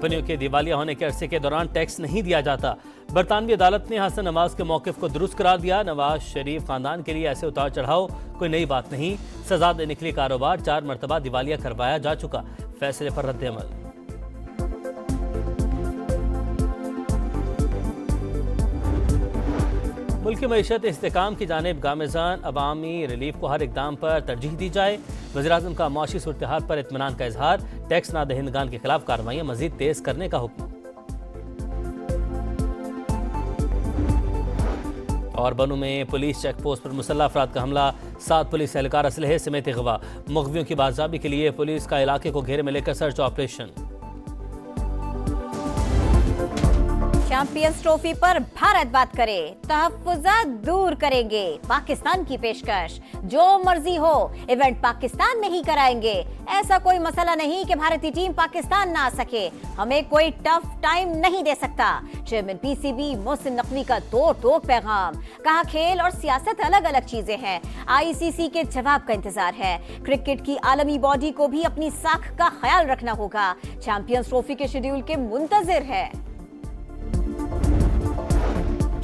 कंपनियों के दिवालिया होने के अरसे के दौरान टैक्स नहीं दिया जाता। बरतानवी अदालत ने हसन नवाज के मौक़िफ़ को दुरुस्त करार दिया। नवाज शरीफ खानदान के लिए ऐसे उतार चढ़ाव कोई नई बात नहीं। सजा देने के लिए कारोबार 4 मरतबा दिवालिया करवाया जा चुका। फैसले पर रद्द-ए-अमल। मुल्क की मईशत इस्तेकाम की जानिब गामेज़ान अवामी रिलीफ को हर इकदाम पर तरजीह दी जाए। वज़ीर-ए-आज़म का मुआशी सूरत-ए-हाल पर इत्मीनान का इजहार। टैक्स नादहिंदगान के खिलाफ कार्रवाइयाँ मज़ीद तेज करने का हुक्म। और बनू में पुलिस चेक पोस्ट पर मुसल्लह अफराद का हमला। 7 पुलिस एहलकार असलहे समेत अगवा। मुग़वियों की बाज़ाबी के लिए पुलिस का इलाके को घेरे में लेकर सर्च ऑपरेशन। चैंपियंस ट्रॉफी पर भारत बात करे, तहफ़्फ़ुज़ात दूर करेंगे। पाकिस्तान की पेशकश, जो मर्जी हो इवेंट पाकिस्तान में ही कराएंगे। ऐसा कोई मसला नहीं कि भारतीय टीम पाकिस्तान ना आ सके। हमें कोई टफ टाइम नहीं दे सकता। चेयरमैन पीसीबी मोहसिन नकवी का तोड़ पैगाम। कहा खेल और सियासत अलग अलग चीजें हैं। आईसीसी के जवाब का इंतजार है। क्रिकेट की आलमी बॉडी को भी अपनी साख का ख्याल रखना होगा। चैंपियंस ट्रॉफी के शेड्यूल के मुंतजिर है।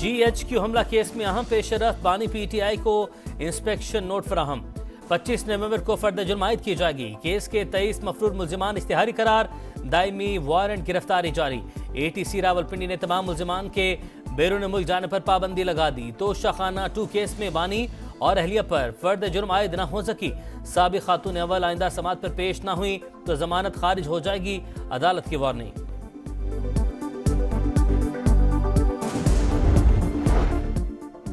GHQ हमला केस में अहम पेशरफ, बानी PTI को इंस्पेक्शन नोट फराहम। 25 नवंबर को फर्द जुर्म आयद की जाएगी। केस के 23 मफरूर मुल्जिमान इश्तिहारी करार, दायमी वारंट गिरफ्तारी जारी। ATC रावलपिंडी ने तमाम मुल्जिमान के बैरून मुल्क जाने पर पाबंदी लगा दी। तो शाखाना 2 केस में बानी और अहलिया पर फर्द जुर्म आयद न हो सकी। साबिक खातून अव्वल आइंदा समात पर पेश न हुई तो जमानत खारिज हो जाएगी, अदालत की वार्निंग।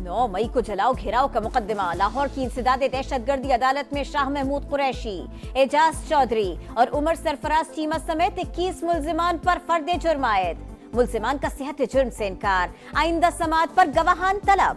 9 मई को जलाओ घेराव का मुकदमा। लाहौर की इंसदाद दहशतगर्दी अदालत में शाह महमूद कुरैशी, एजाज चौधरी और उमर सरफराज चीमा समेत 21 मुल्जिमान पर फर्द जुर्म आयद। मुल्जिमान का सेहत जुर्म से इनकार। आइंदा समात पर गवाहान तलब।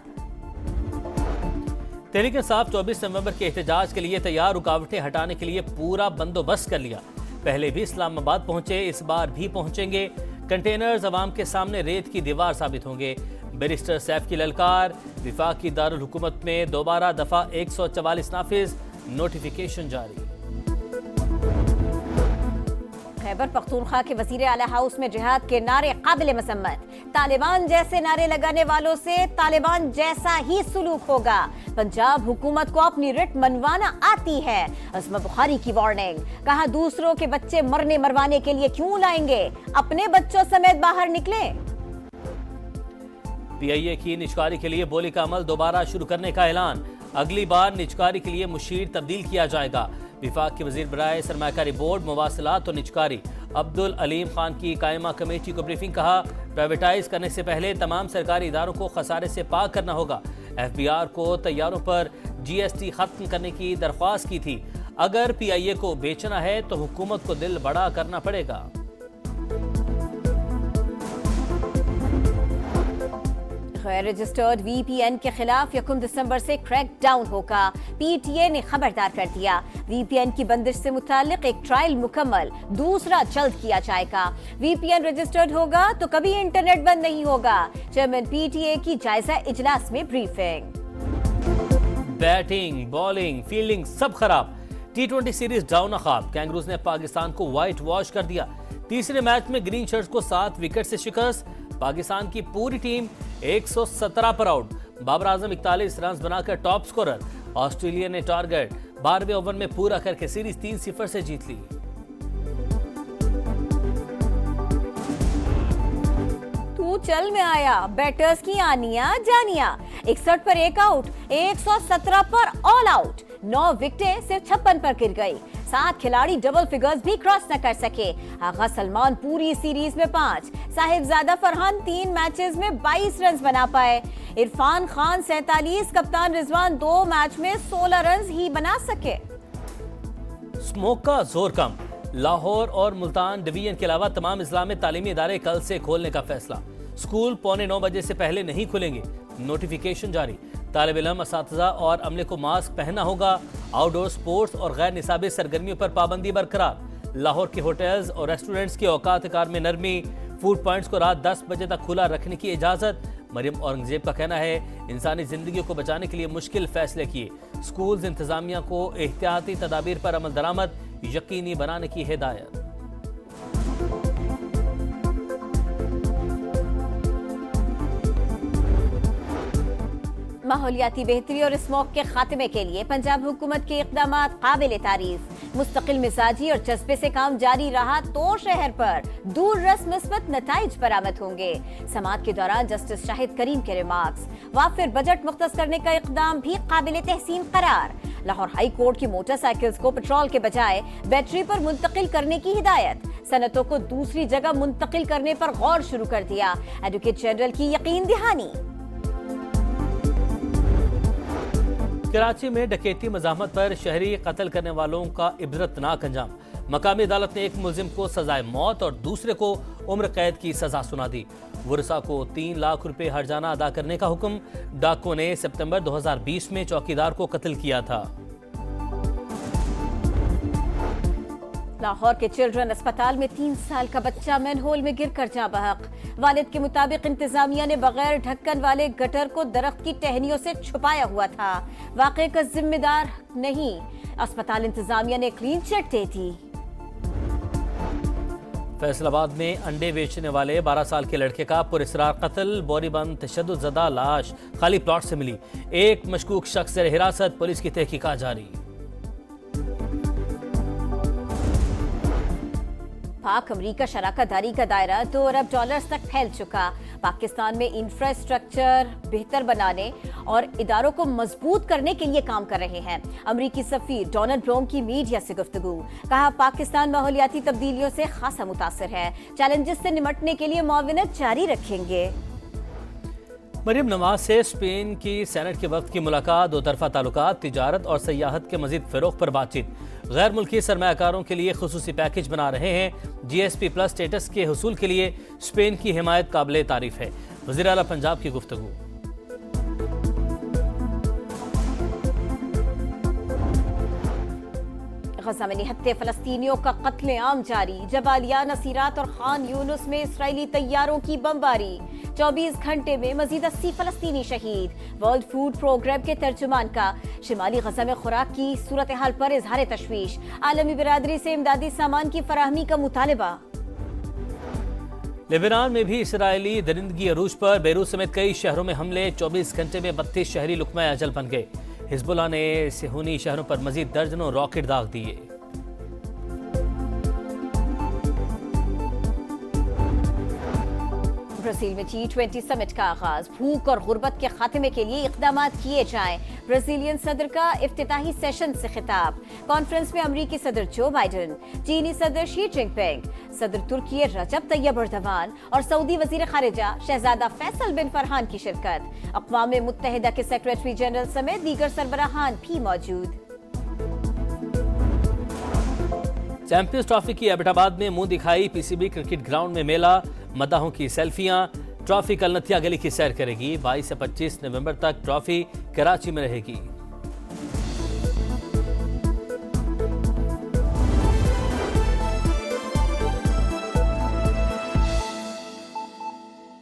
तहरीक इंसाफ 24 नवंबर के एहतजाज के लिए तैयार, रुकावटें हटाने के लिए पूरा बंदोबस्त कर लिया। पहले भी इस्लामाबाद पहुंचे, इस बार भी पहुंचेंगे। कंटेनर्स अवाम के सामने रेत की दीवार साबित होंगे। बैरिस्टर सैफ की ललकार। विफाकी दारुल हुकूमत में दोबारा दफा 144 नाफिज, नोटिफिकेशन जारी। खैबर पख्तूनख्वा के वजीर आला हाउस में जिहाद के नारे काबिल मसम्मत। तालिबान जैसे नारे लगाने वालों से तालिबान जैसा ही सुलूक होगा। पंजाब हुकूमत को अपनी रिट मनवाना आती है। अस्मा बुखारी की वार्निंग। कहा दूसरों के बच्चे मरने मरवाने के लिए क्यों लाएंगे, अपने बच्चों समेत बाहर निकले। PIA की निजकारी के लिए बोली का अमल दोबारा शुरू करने का ऐलान। अगली बार निजकारी के लिए मुशीर तब्दील किया जाएगा। विफाक के वजीर बराए सरमाकारी बोर्ड, मवासिलात और निजकारी अब्दुल अलीम खान की कायमा कमेटी को ब्रीफिंग। कहा प्राइवेटाइज करने से पहले तमाम सरकारी इदारों को खसारे से पाक करना होगा। FBR को तैयारों पर GST खत्म करने की दरख्वास्त की थी। अगर PIA को बेचना है तो हुकूमत को दिल बड़ा करना पड़ेगा। गैर रजिस्टर्ड VPN के खिलाफ 1 दिसंबर से क्रैकडाउन होगा। PTA ने खबरदार कर दिया। VPN की बंदिश से मुतालिक एक ट्रायल मुकम्मल, दूसरा जल्द किया जाएगा। VPN रजिस्टर्ड होगा तो कभी इंटरनेट बंद नहीं होगा। चेयरमैन PTA की जायजा इजलास में ब्रीफिंग। बैटिंग, बॉलिंग, फील्डिंग सब खराब। T20 सीरीज डाउन ख्वाब। कैंगरूज ने पाकिस्तान को व्हाइट वॉश कर दिया। तीसरे मैच में ग्रीन शर्ट्स को 7 विकेट से शिकस्त। पाकिस्तान की पूरी टीम 117 पर आउट। बाबर आजम 41 रन बनाकर टॉप स्कोरर। ऑस्ट्रेलिया ने टारगेट 12वें ओवर में पूरा करके सीरीज 3-0 से जीत ली। तू चल में आया, बैटर्स की आनिया जानिया। 61 पर एक आउट, 117 पर ऑल आउट। 9 विकेटें सिर्फ 56 पर गिर गई। 7 खिलाड़ी डबल फिगर्स भी क्रॉस न कर सके। आगा सलमान पूरी सीरीज में 5, साहिबजादा फरहान 3 मैचेस में 22 रन बना पाए। इरफान खान 47, कप्तान रिजवान 2 मैच में 16 रन ही बना सके। स्मोक का जोर कम। लाहौर और मुल्तान डिवीजन के अलावा तमाम इस्लामी तालीमी इदारे कल से खोलने का फैसला। स्कूल 9:15 बजे से पहले नहीं खुलेंगे, नोटिफिकेशन जारी। तालिब इल्म, असातिज़ा और अमले को मास्क पहनना होगा। आउटडोर स्पोर्ट्स और गैर निसाबी सरगर्मियों पर पाबंदी बरकरार। लाहौर के होटल्स और रेस्टोरेंट्स के औकात कार में नरमी। फूड पॉइंट्स को रात 10 बजे तक खुला रखने की इजाजत। मरियम औरंगजेब का कहना है इंसानी जिंदगी को बचाने के लिए मुश्किल फैसले किए। स्कूल्स इंतजामिया को एहतियाती तदाबीर पर अमल दरामद यकीनी बनाने की हिदायत। माहौलियाती बेहतरी और स्मोक के खात्मे के लिए पंजाब हुकूमत के इकदाम काबिल तारीफ। मुस्तकिल मिजाजी और जज्बे से काम जारी रहा तो शहर पर दूर रस मुस्बत नताइज बरामद होंगे। समाअत के दौरान जस्टिस शाहिद करीम के रिमार्क्स। वाफिर बजट मुख्तस करने का इकदाम भी काबिल तहसीन करार। लाहौर हाई कोर्ट की मोटरसाइकिल्स को पेट्रोल के बजाय बैटरी पर मुंतकिल करने की हिदायत। सनतों को दूसरी जगह मुंतकिल करने पर गौर शुरू कर दिया। एडवोकेट जनरल की यकीन दहानी। कराची में डकैती मज़ाहमत पर शहरी कत्ल करने वालों का इबरतनाक अंजाम। मकामी अदालत ने एक मुलजिम को सजाए मौत और दूसरे को उम्र कैद की सजा सुना दी। वरसा को 3 लाख रुपए हर्जाना अदा करने का हुक्म। डाकुओं ने सितंबर 2020 में चौकीदार को कत्ल किया था। लाहौर के चिल्ड्रन अस्पताल में 3 साल का बच्चा मैनहोल में गिरकर जाँ बहक। वालिद के मुताबिक इंतजामिया ने बगैर ढक्कन वाले गटर को दरख्त की टहनियों से छुपाया हुआ था। वाकये का जिम्मेदार नहीं, अस्पताल इंतजामिया ने क्लीन चिट दे दी। फैसलाबाद में अंडे बेचने वाले 12 साल के लड़के का पुरस्रार कत्ल। बोरीबंद तशद्दुदज़दा लाश खाली प्लॉट से मिली। एक मशकूक शख्स ज़ेर हिरासत, पुलिस की तहकीकात जारी। पाक अमरीका शराकतदारी का दायरा $2 अरब तक फैल चुका। पाकिस्तान में इंफ्रास्ट्रक्चर बेहतर बनाने और इदारों को मजबूत करने के लिए काम कर रहे हैं। अमरीकी सफीर डोनाल्ड ब्रोम की मीडिया से गुफ्तगू। कहा, पाकिस्तान माहौलियाती तब्दीलियों से खासा मुतासर है। चैलेंजेस से निमटने के लिए मुआविनत जारी रखेंगे। मरियम नवाज से स्पेन की सेनेट के वक्त की मुलाकात। दो तरफा ताल्लुकात, तिजारत और सयाहत के मजीद फिरोग पर बातचीत। गैर मुल्की सरमायाकारों के लिए खुसूसी पैकेज बना रहे हैं। GSP+ स्टेटस के हुसूल के लिए स्पेन की हिमायत काबिल तारीफ है। वज़ीर आला पंजाब की गुफ्तगू। गजा में निहत्ते फलस्तीनियों का कत्लेआम जारी। जबालिया, नसीरात और खान यूनुस में इसराइली तैयारों की बमबारी। 24 घंटे में मजीद 80 फलस्तीनी शहीद। वर्ल्ड फूड प्रोग्राम के तर्जुमान का शिमाली गजा में खुराक की सूरत हाल पर इजहार तशवीश। आलमी बिरादरी से इमदादी सामान की फराहमी का मुतालबा। लेबनान में भी इसराइली दरिंदगी अरूज पर। बेरूत समेत कई शहरों में हमले। 24 घंटे में 32 शहरी लुकमा अजल बन गए। हिजबुल्लाह ने सेहूनी शहरों पर मजीद दर्जनों रॉकेट दाग दिए। ब्राजील में G20 समिट का आगाज। भूख और गुर्बत के खात्मे के लिए इकदाम किए जाएं। ब्राजीलियन सदर का इफ्तिताही सेशन से खिताब। कॉन्फ्रेंस में अमरीकी सदर जो बाइडेन, चीनी सदर शी जिनपिंग, सदर तुर्की रजब तैयब एर्दोगान और सऊदी वजीर खारिजा शहजादा फैसल बिन फरहान की शिरकत। अक़वाम मुत्तहिदा के सेक्रेटरी जनरल समेत दीगर सरबराहान भी मौजूद। चैंपियंस ट्रॉफी की एबटाबाद में मुंह दिखाई। PCB क्रिकेट ग्राउंड में मेला। मदाहों की सेल्फियां। ट्रॉफी कल नथिया गली की सैर करेगी। 22 से 25 नवंबर तक ट्रॉफी कराची में रहेगी।